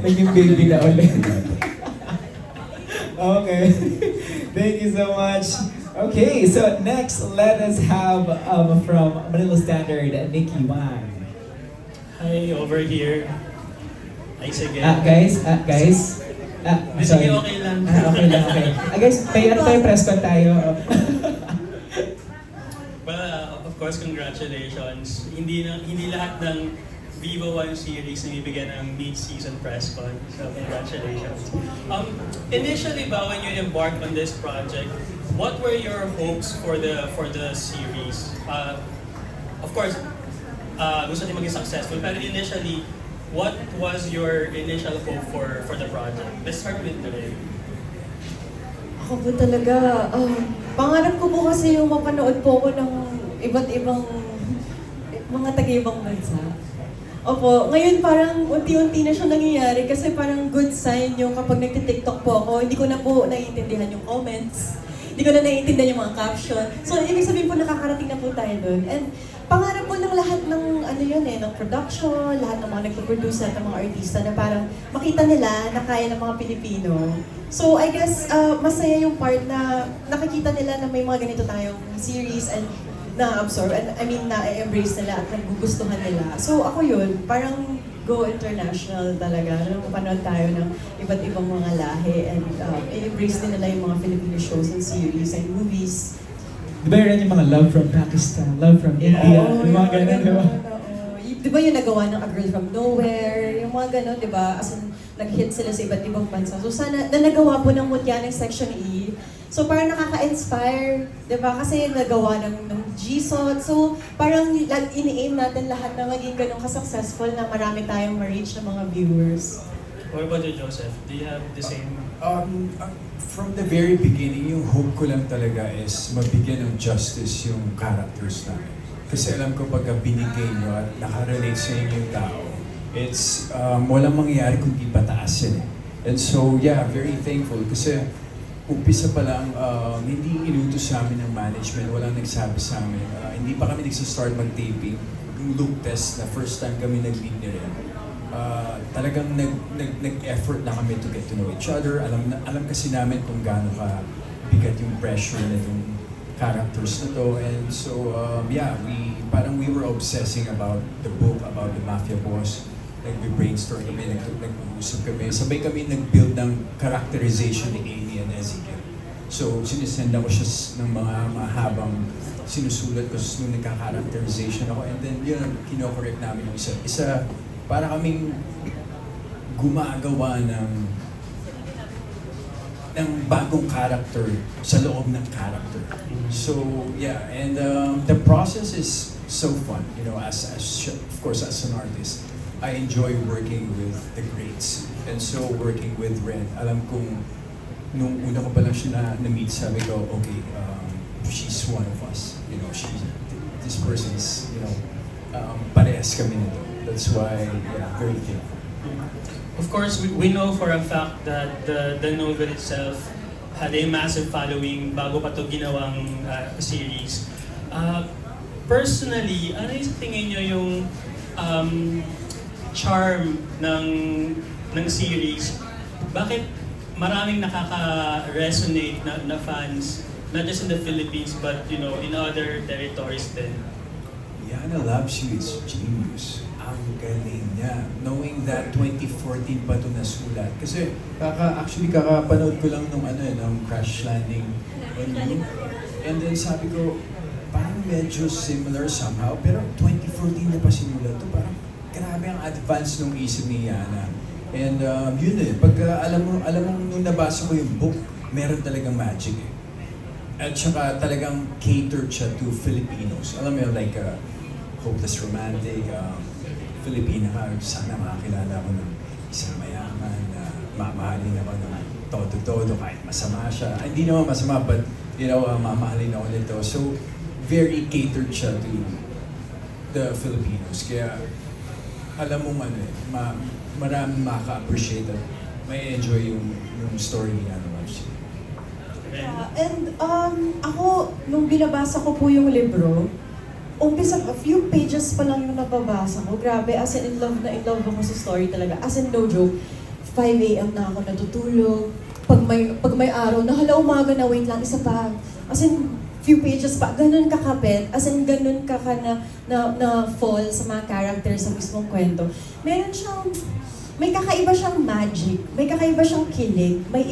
naging baby na ulit. Okay. Thank you so much. Okay, so next, let us have from Manila Standard, Nikki Wang. Hi, over here. Ay, sige. Guys. Ay, sige, Sorry. okay lang. Okay lang, okay. Guys, ano tayo, press con tayo. Well, of course, congratulations. Hindi lahat ng Vivo One series na bibigyan ng mid-season press con. So, congratulations. Initially ba, when you embarked on this project, what were your hopes for the series? Of course, gusto niyo maging successful, pero initially, what was your initial hope for the project? Let's start with Ray. Ako po talaga, pangarap ko po kasi yung mapanood po ako ng iba't ibang mga taga-ibang bansa. Opo, ngayon parang unti-unti na siya nangyayari kasi parang good sign yung kapag nagtitiktok po ako, hindi ko na po naiintindihan yung comments, hindi ko na naiintindihan yung mga caption. So, ibig sabihin po nakakarating na po tayo doon. And pangarap po ng lahat ng ng production, lahat ng mga nagpo-produce at ng mga artista na parang makita nila na kaya ng mga Pilipino. So, I guess masaya yung part na nakikita nila na may mga ganito tayong series and na-absorb, and na-embrace nila at nagugustuhan nila. So ako yun, parang go international talaga. Mapanood tayo ng iba't ibang mga lahi and i-embrace din nila yung mga Filipino shows and series and movies. Di ba yun yung mga love from Pakistan, love from India, yung mga ganun, di ba? Di ba yung nagawa ng A Girl From Nowhere, yung mga ganun, di ba? As in, nag-hit sila sa iba't ibang bansa. So sana, na nagawa po ng Mutya ng Section E. So parang nakaka-inspire, di ba? Kasi nagawa ng GSOT. So parang ini-aim natin lahat na maging ganun ka-successful na marami tayong ma-reach ng mga viewers. What about you, Joseph? Do you have the same? From the very beginning, yung hope ko lang talaga is mabigyan ng justice yung characters namin. Kasi alam ko pagka binigay nyo at nakarelate sa inyo yung tao, it's walang mangyayari kundi pataas yan eh. And so, yeah, very thankful kasi umpisa pa lang, hindi inutos sa amin ng management, walang nagsabi sa amin. Hindi pa kami nagsistart mag-taping. Yung look test na first time kami nag-meet ni Ren. Talagang nag-effort na kami to get to know each other. Alam kasi namin kung gaano ka bigat yung pressure na yung characters na to. And so, yeah, we were obsessing about the book, about the mafia boss. Nag-brainstorm kami, nag-uusap kami. Sabay kami nag-build ng characterization ni Amy and Ezekiel. So, sinisenda ko siya ng mga mahabang sinusulat ko nung nagka-characterization ako. And then, yun, kinokorrect namin yung isa. Para kaming gumagawa ng bagong character sa loob ng character. So, yeah, and the process is so fun. You know, of course, as an artist, I enjoy working with the greats. And so, working with Ren, alam kong nung una ko pa lang siya na-meet, sabi ko, okay, she's one of us. You know, this person is, parehas kami nito. That's why, yeah, very thankful. Of course, we know for a fact that the novel itself had a massive following bago pa ito ginawang series. Personally, ano yung tingin nyo yung charm ng series? Bakit maraming nakaka-resonate na fans, not just in the Philippines, but in other territories din? Yana loves you, it's genius. Ang galing niya. Knowing that 2014 pa ito nasulat. Kasi actually kakapanood ko lang nung Crash Landing on You. And then sabi ko, parang medyo similar somehow, pero 2014 niya pa sinulat ito. Parang grabe ang advance nung isip ni Yana. And yun alam mo nung nabasa ko yung book, meron talagang magic eh. At saka talagang catered siya to Filipinos. Alam mo like hopeless romantic, Filipina ka, sana makakilala ko ng isang mayaman na mamahalin ako ng todo-todo kahit masama siya. Hindi naman masama, but mamahalin ako nito. So, very catered siya to the Filipinos. Kaya, alam mo maraming makaka-appreciate at may enjoy yung story ni Yana Loves You. And ako, nung binabasa ko po yung libro, umpisa, a few pages pa lang yung nababasa ko. Grabe, as in love ako sa story talaga. As in, no joke. 5 a.m. na ako natutulog. Pag may araw na, hala umaga na, wait lang, isa pa. As in, few pages pa, ganun kakapit, as in ganun ka na fall sa mga characters sa mismong kwento. Meron siyang, may kakaiba siyang magic, may kakaiba siyang kilig, may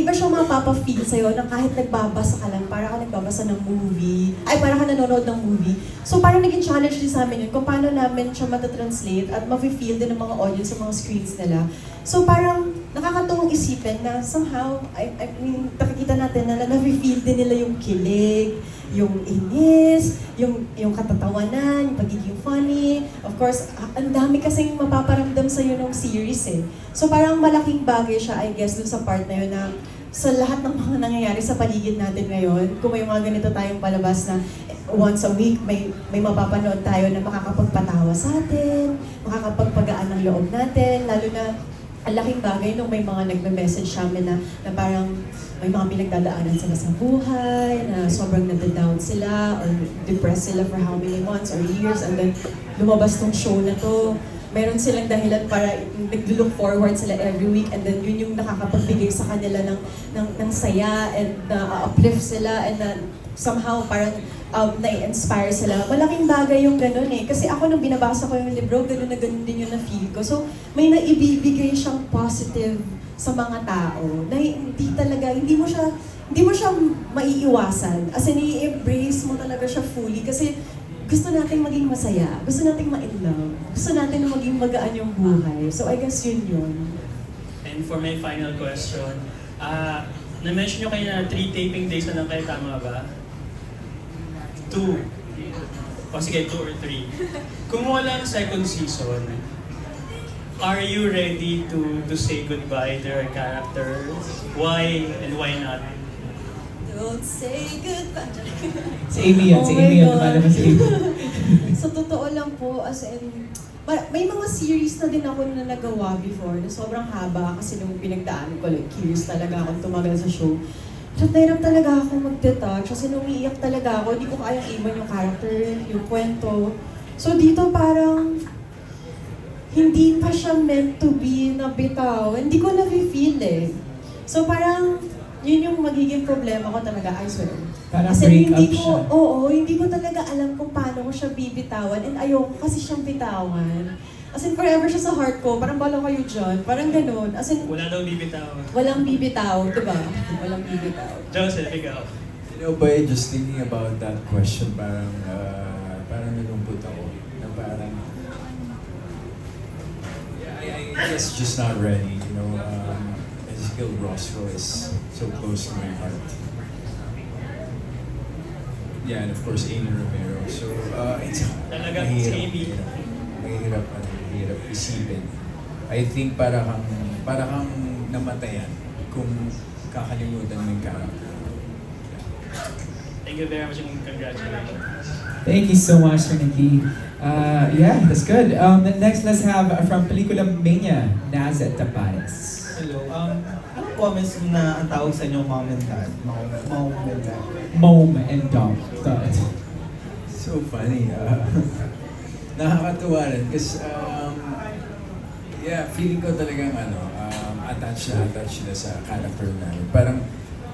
iba siyang mapapa-feel sa'yo na kahit nagbabasa ka lang, para ka nagbabasa ng movie, para ka nanonood ng movie. So parang naging challenge din sa amin yun kung paano namin siya matatranslate at ma-feel din ng mga audience sa mga screens nila. So parang nakakatuwang isipin na somehow, I mean, nakikita natin na na-feel din nila yung kilig, yung inis, yung katatawanan, yung pagiging funny. Of course, ang dami kasing mapaparamdam sa'yo ng series eh. So parang malaking bagay siya, I guess, dun sa part na yun na sa lahat ng mga nangyayari sa paligid natin ngayon, kung may mga ganito tayong palabas na once a week, may mapapanood tayo na makakapagpatawa sa atin, makakapagpagaan ng loob natin, lalo na ang laking bagay nung may mga nagme-message sa amin na parang may mga pinagdadaanan sila sa buhay, na sobrang nadadown sila or depressed sila for how many months or years, and then lumabas tong show na to. Meron silang dahilan para nag-look forward sila every week, and then yun yung nakakapagbigay sa kanila ng saya and uplift sila, and then somehow parang na-inspire sila. Malaking bagay yung ganun eh. Kasi ako nung binabasa ko yung libro, ganun na ganun din yung na-feel ko. So may naibibigay siyang positive sa mga tao na hindi mo siya maiiwasan. As in, i-embrace mo talaga siya fully kasi gusto nating maging masaya, gusto nating ma-in love, gusto natin na maging magaan yung buhay. So I guess yun. And for my final question, na-mention nyo kayo na 3 taping days na lang kayo, tama ba? 2. O sige, 2 or 3. Kung walang second season, are you ready to say goodbye to your characters? Why and why not? Don't say goodbye. Si Amy yan, si Amy yan. Lumalabas si Amy. Sa totoo lang po, as in, may mga series na din ako na nagawa before na sobrang haba kasi nung pinagdaan ko, like, curious talaga akong tumagal sa show. So, hirap talaga ako mag-detach kasi nung iiyak talaga ako, hindi ko kayang iwan yung character, yung kwento. So, dito parang hindi pa siya meant to be na bitaw. Hindi ko na-feel eh. So, parang yun yung magiging problema ko talaga, I swear. Parang Kasi break hindi up ko, siya. hindi ko talaga alam kung paano ko siya bibitawan and ayoko kasi siyang bitawan. As in, forever siya sa heart ko. Parang bala kayo dyan. Parang ganun. As in, Wala daw bibitaw. walang bibitaw, diba? Walang bibitaw. Joseph, ikaw. You know, by just thinking about that question, parang nalungkot ako. Na parang, I guess just not ready. You know, Ezekiel Roscoe is so close to my heart. Yeah, and of course, Amy Romero. So, it's Talagang si Amy. mahirap isipin. I think para kang namatayan kung kakalimutan mo yung character. Thank you very much and congratulations. Thank you so much, Sir Nikki. Yeah, that's good. Next, let's have from Pelikula Mania, Naz at Tapares. Hello. Anong comments na ang tawag sa inyo mom and dad? Mom and dad. Mom and Dom. So funny. Nakakatuwa rin kasi feeling ko talagang attached sila sa character namin. Parang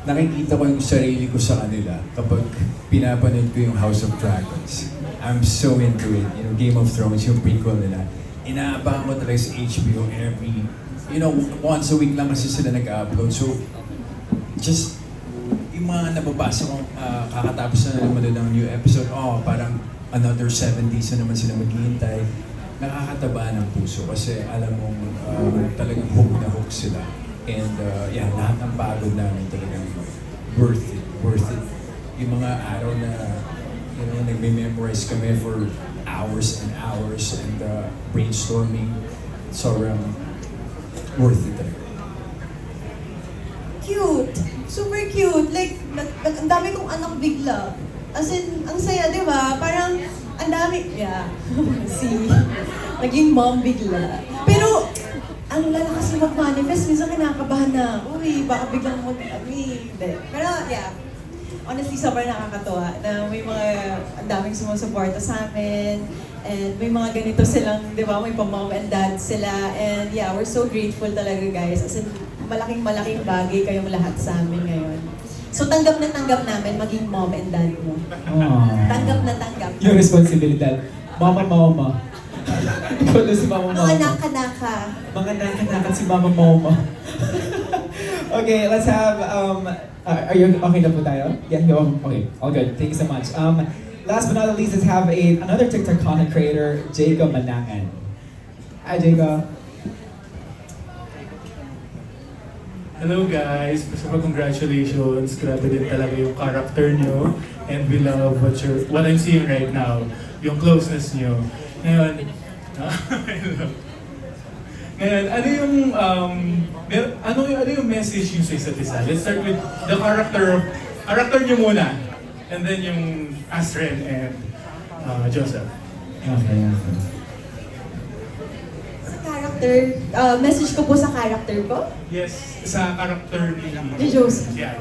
nakikita ko yung sarili ko sa kanila kapag pinapanood ko yung House of Dragons. I'm so into it. You know, Game of Thrones, yung prequel nila. Inaabangan ko talaga sa HBO once a week lang kasi sila nag-upload. So, just yung mga nababasa ko, kakatapos na naman ng new episode, parang another 7 days na naman sila maghihintay. Nakakataba ng puso kasi alam mong talagang hook sila. And lahat ng pagod namin talagang worth it. Yung mga araw na nagme-memorize kami for hours and hours and brainstorming, sobrang worth it talaga. Cute! Super cute! Like, ang dami kong anak bigla. As in, ang saya, di ba? Parang, ang dami, naging mom bigla. Pero, ang lala kasi mag-manifest, minsan kinakabahan na, baka biglang hindi. Pero, honestly, sobrang nakakatuwa na may ang daming sumusuporta sa amin. And may mga ganito silang, di ba, may pa-mom and dad sila. And yeah, we're so grateful talaga guys. As in, malaking bagay kayong lahat sa amin ngayon. So tanggap na tanggap namin maging mom and dad mo. Aww. Tanggap na tanggap. Yung responsibilidad. Mama. Ikaw na si Mama. Mga naka-naka. Mga nakanakat si Mama. Okay, let's have, are you okay na po tayo? Yeah, okay, all good. Thank you so much. Last but not least, let's have another TikTok content creator, Jacob Manangan. Hi, Jacob. Hello guys! First of all, congratulations. Grabe din talaga yung character nyo. And we love what I'm seeing right now. Yung closeness nyo. Ngayon, ano yung message nyo sa isa't isa? Let's start with the character nyo muna. And then yung Asren and Joseph. Okay. Sa character, message ko po sa character ko. Yes, sa character Ni Joseph. Yeah.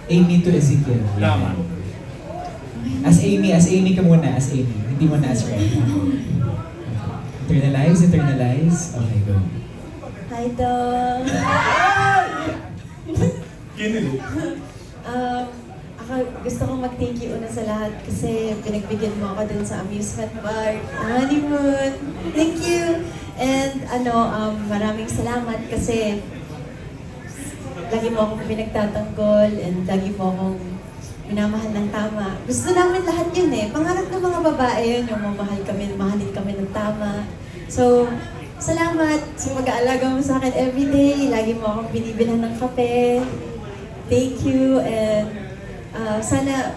Amy to Ezekiel. Tama. As Amy ka muna, as Amy. Hindi mo na as Ren. Internalize. Okay, go. Hi, Dong! Kinilig. Ako gusto kong mag-thank you una sa lahat kasi pinagbigyan mo ako dun sa amusement park, honeymoon. Thank you! And maraming salamat kasi lagi mo akong pinagtatanggol and lagi mo akong minamahal ng tama. Gusto namin lahat yun eh. Pangarap ng mga babae yun, yung mahalin kami ng tama. So, salamat sa pag-aalaga mo sa akin everyday. Lagi mo akong binibilhan ng kape. Thank you and sana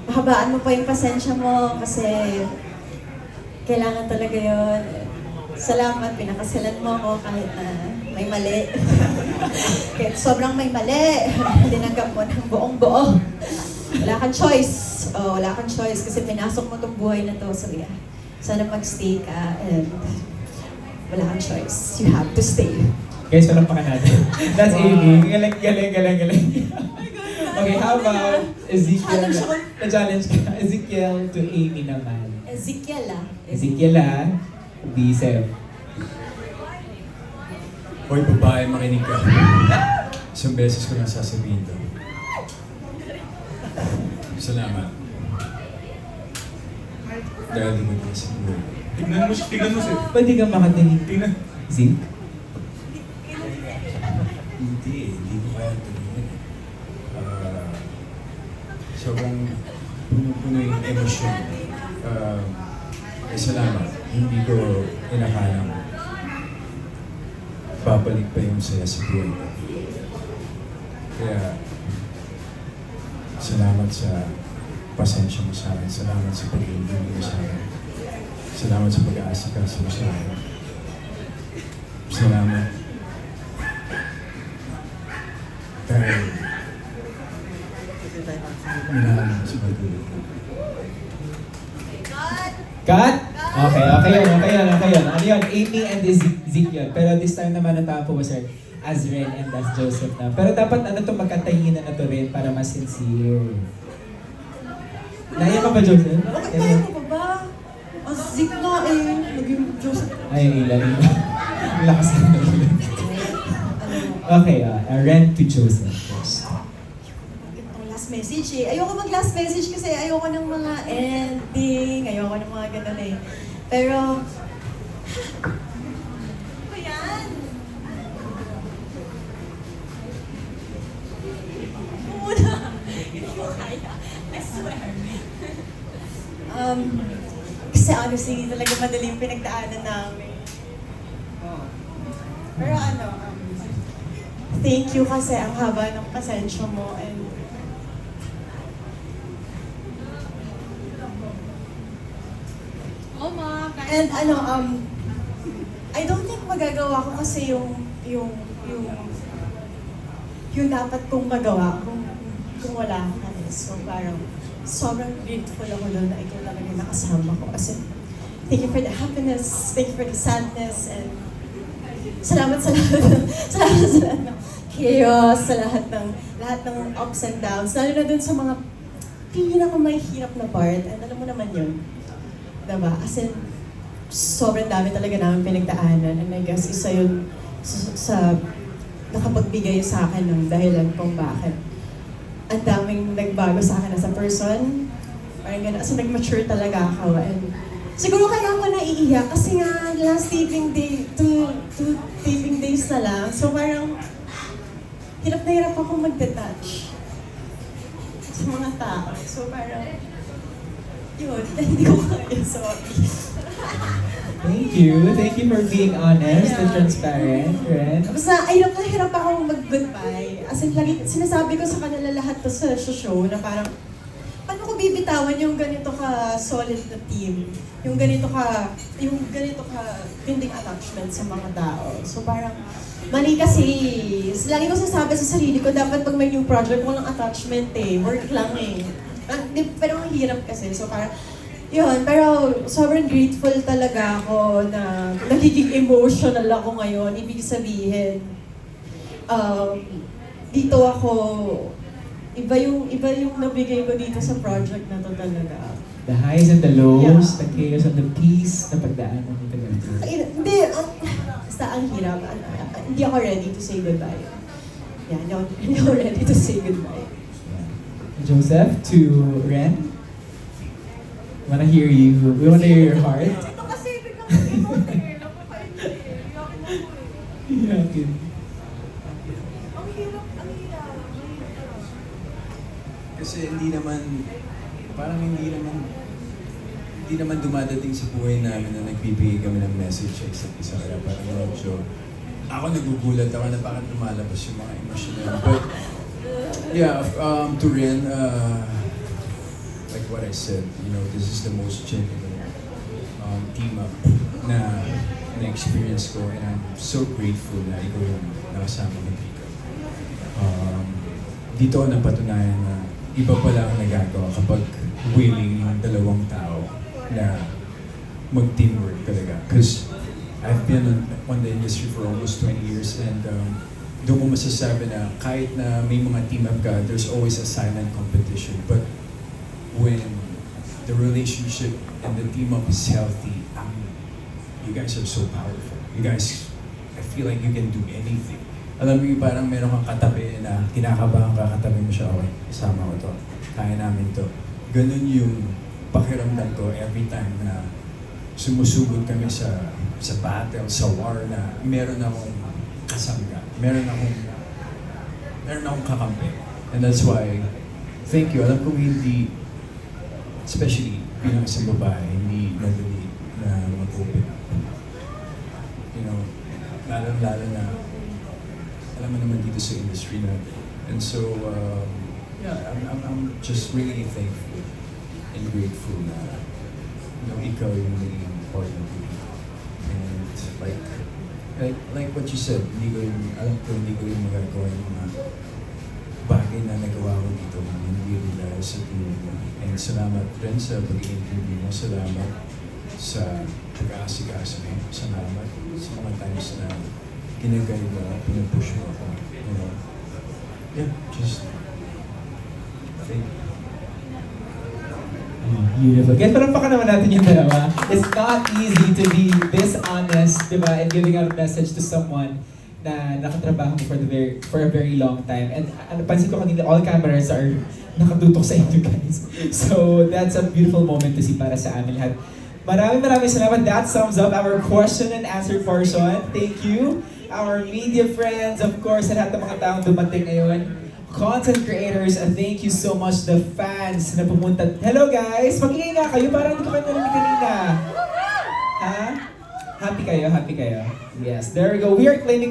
habaan mo pa yung pasensya mo kasi kailangan talaga yun. Salamat, pinakasalan mo ako kahit na may mali. Kahit sobrang may mali, tinanggap mo ng buong-buo. Wala kang choice. Wala kang choice kasi pinasok mo tong buhay na to. So yeah, sana mag-stay ka and wala kang choice. You have to stay. Guys, palampakan natin. That's Amy. Galing. Okay, how about Ezekiel? Na-challenge ka. Ezekiel to Amy naman. Ezekiel B7. Hoy, babae, makinig ka. Isang beses ko lang sasabihin to. Salamat. Dahil lumag ka sa buhay. Tignan mo siya. Pwede kang makatingin. Tingnan. Zeke? Hindi ko kaya tumingin. Sobrang puno-puno yung emosyon. Salamat. Hindi ko inakalang babalik pa yung saya sa buhay ko. Kaya, salamat sa pasensya mo sa akin. Salamat sa pag-ibig mo sa akin. Salamat sa pag-aasikaso mo sa akin. Salamat. Dahil, minahal mo sa pag-ibig ko. Cut? Okay yun. Ano yun? Amy and Ezekiel. Pero this time naman ang tama po sir, as Ren and as Joseph na. Pero dapat magkatahinan na to rin para mas sincere. Naiyak ka ba, Joseph? Bakit tayo ko ba? Ang sick nga eh. Naging Joseph. Ay, ilan. Ang lakas na ilan. Okay, Ren to Joseph first. Ang last message eh. Ayoko mag-last message kasi ayoko ng mga ending. Ayoko ng mga ganun eh. Pero, ano yan? Muna. Hindi ko kaya. I swear. Kasi honestly, talaga madaling pinagdaanan namin. Pero thank you kasi ang haba ng pasensya mo and and I don't think magagawa ko kasi yung dapat kong magawa kung wala ka. So parang sobrang grateful ako doon na ikaw talaga nakasama ko. Kasi thank you for the happiness, thank you for the sadness, and salamat sa lahat ng chaos, sa lahat ng ups and downs. Lalo na dun sa mga pinakamahirap na part, and alam mo naman yun. Diba? As in, sobrang dami talaga namin pinagdaanan. And I guess isa yun sa nakapagbigay sa akin ng dahilan kung bakit ang daming nagbago sa akin as a person. Parang gano'n. So nag-mature talaga ako. And siguro kaya ako naiiyak kasi nga last taping day, two taping days na lang. So parang hirap na hirap ako mag-detach sa mga tao. So parang, yun, hindi ko kaya, sorry. Thank you. Thank you for being honest and Yeah. transparent, Ren. Basta, hirap na hirap akong mag-goodbye. As in, lagi, sinasabi ko sa kanila lahat to sa show na parang, paano ko bibitawan yung ganito ka solid na team? Yung ganito ka tinding attachment sa mga tao. So parang, mali kasi, lagi ko sasabi sa sarili ko, dapat pag may new project, walang attachment eh. Work lang eh. Pero ang hirap kasi. So parang, yun, pero sobrang grateful talaga ako na nagiging emotional ako ngayon. Ibig sabihin, dito ako, iba yung nabigay ko dito sa project na to talaga. The highs and the lows, Yeah. the chaos and the peace na pagdaanan mo talaga. Hindi, basta ang hirap. Hindi ako ready to say goodbye. Yeah, hindi ako ready to say goodbye. Joseph, to Ren. Wanna hear you. We wanna hear your heart. Ito kasi biglang emote eh. Napakaintindi. Yakin ako eh. Yeah, Ang hirap. Kasi hindi naman dumadating sa buhay namin na nagbibigay kami ng message sa isa't isa. Kaya parang medyo, ako nagugulat ako na bakit lumalabas yung mga emosyon na yun. But, yeah, to Ren, like what I said, you know, this is the most genuine team up na na-experience ko, and I'm so grateful na ikaw yung nakasama ko dito. Dito ako napatunayan na iba pala ang nagagawa kapag willing yung dalawang tao na mag-teamwork talaga. Because I've been on the industry for almost 20 years, and doon mo masasabi na kahit na may mga team up ka, there's always a silent competition. But when the relationship and the team up is healthy, you guys are so powerful. You guys, I feel like you can do anything. Alam mo yung parang meron kang katabi na kinakabahan ka, katabi mo siya, okay, kasama ko to, kaya namin to. Ganun yung pakiramdam ko every time na sumusugod kami sa battle, sa war, na meron akong kasangga, meron akong kakampi. And that's why, thank you. Alam ko hindi, especially bilang isang babae, hindi madali na mag-open up. You know, lalo na, alam mo naman dito sa industry na. And so, yeah, I'm just really thankful and grateful na, you know, ikaw yung naging partner ko. And like what you said, alam ko hindi ko rin magagawa yung mga bagay na nagawa ko dito, hindi rin dahil sa team mo. And salamat rin sa pag-interview mo, salamat sa pag-aasikaso mo, salamat sa mga times na ginagay mo, pinupush mo ako, you know. Yeah, just thank you. Beautiful. Kaya parampakan naman natin yung dalawa. It's not easy to be this honest, di ba? And giving out a message to someone na nakatrabaho mo for a very long time. And pansin ko kanina, all cameras are nakatutok sa inyo, guys. So that's a beautiful moment to see para sa amin lahat. Maraming salamat. That sums up our question and answer portion. Thank you. Our media friends, of course, at lahat ng mga taong dumating ngayon. Content creators, and thank you so much the fans na pumunta. Hello guys! Mag-ingay nga kayo, parang hindi ko kayo narinig kanina. Ha? Happy kayo? Yes, there we go. We are claiming